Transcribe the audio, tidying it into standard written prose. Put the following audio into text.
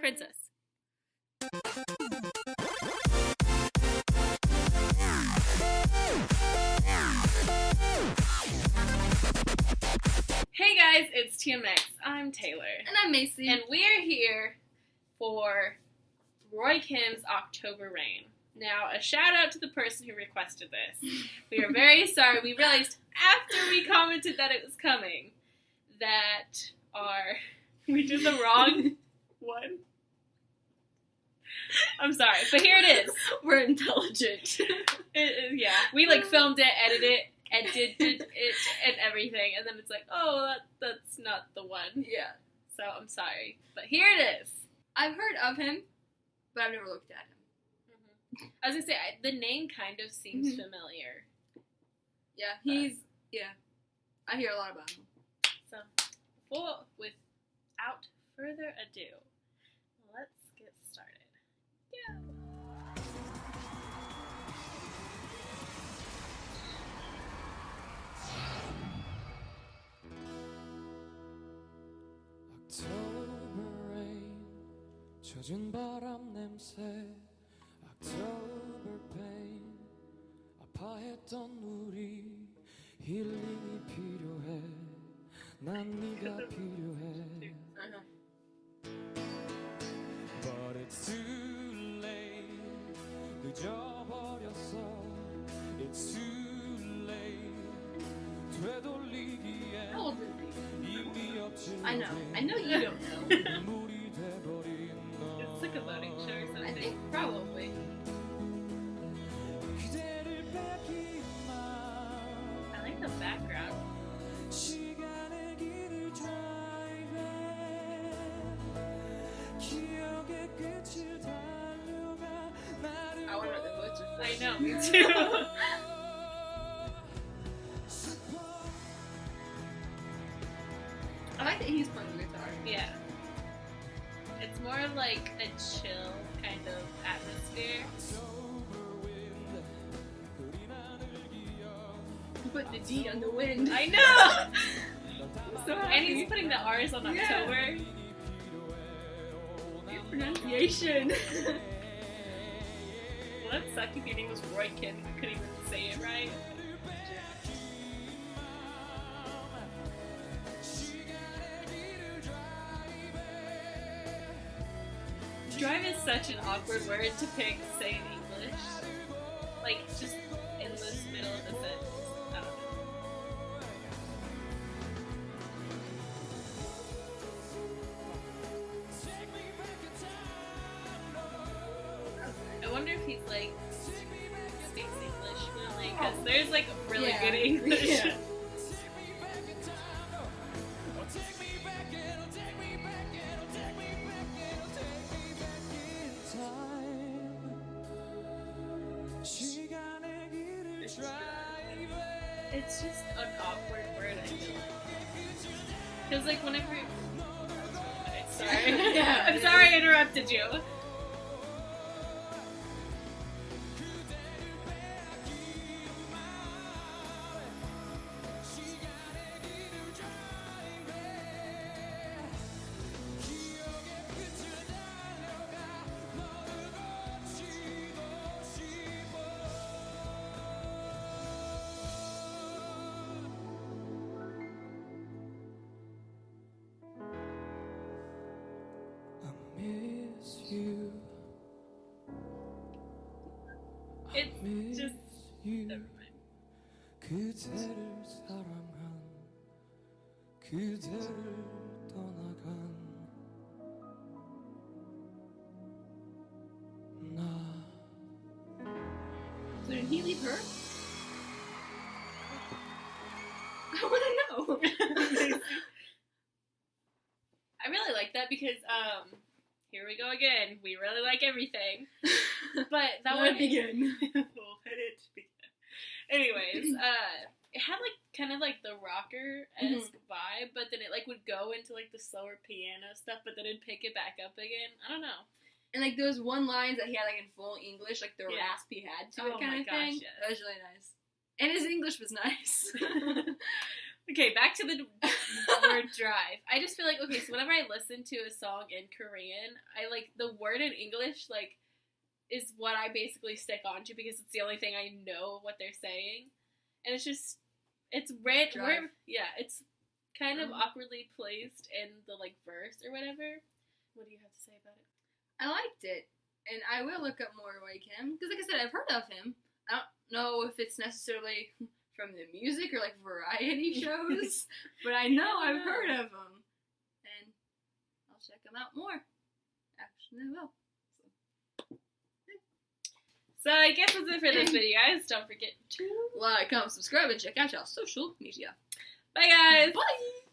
Princess. Hey guys, it's TMX. I'm Taylor. And I'm Macey. And we're here for Roy Kim's October Rain. Now, a shout out to the person who requested this. We are very sorry. We realized after we commented that it was coming that we did the wrong one. I'm sorry, but here it is. We're intelligent. Yeah, we filmed it, edited it, and everything, and then it's like, oh, that's not the one. Yeah. So I'm sorry, but here it is. I've heard of him, but I've never looked at him. Mm-hmm. I was gonna say the name kind of seems familiar. Yeah, I hear a lot about him. So, without further ado, let's get started. Yeah. October rain, 젖은 바람 냄새, October pain, 아파했던 우리 힐링이 필요해, 난 네가 필요해. But it's too late, 늦어버렸어. It's too late, 되돌리기엔 How old is he? 이미 없지. I know you don't know. 눈물이 돼버린 너. It's like a voting show or something. I think probably. 그대를 뺏긴 맘. I like the background. 시간의 길을 drive 기억의 끝을 달려가 나를 I wonder what the votes are for. I know, me too. I like that he's playing the guitar. Yeah. It's more of like a chill kind of atmosphere. He put the D on the wind. I know! So And he's putting the R's on Yeah. October. Good pronunciation. Well, that suck if your name was Roy Kim and you couldn't even say it right. Drive is such an awkward word to pick, say in English. Like, just in this middle of the sentence. I don't know. I wonder if he's like speaks English fluently because there's like really Yeah. good English. Yeah. It's just an awkward word, I feel like. Because like whenever sorry. Yeah. I'm sorry I interrupted you. miss you. It's just you. never mind. 그대를 사랑한 그대를 떠나간 나. So did he leave her? I want to know. I really like that because here we go again. We really like everything. But that Let one it begin. We'll let it begin. Anyways, it had like kind of like the rocker-esque vibe, but then it like would go into like the slower piano stuff, but then it'd pick it back up again. I don't know. And like those one lines that he had like in full English, like the Yeah. rasp he had to Oh it kind my of thing. gosh, yes. That was really nice. And his English was nice. Okay, back to the word drive. I just feel like, okay, so whenever I listen to a song in Korean, I like the word in English, like, is what I basically stick onto because it's the only thing I know what they're saying. And it's just, it's random. Yeah, it's kind of awkwardly placed in the, like, verse or whatever. What do you have to say about it? I liked it, and I will look up more like him because, like I said, I've heard of him. I don't know if it's necessarily from the music or like variety shows, but I know I've heard of him, and I'll check him out more. Actually, I will. So I guess that's it for this video, guys. Don't forget to Like, comment, subscribe, and check out y'all social media. bye, guys. Bye.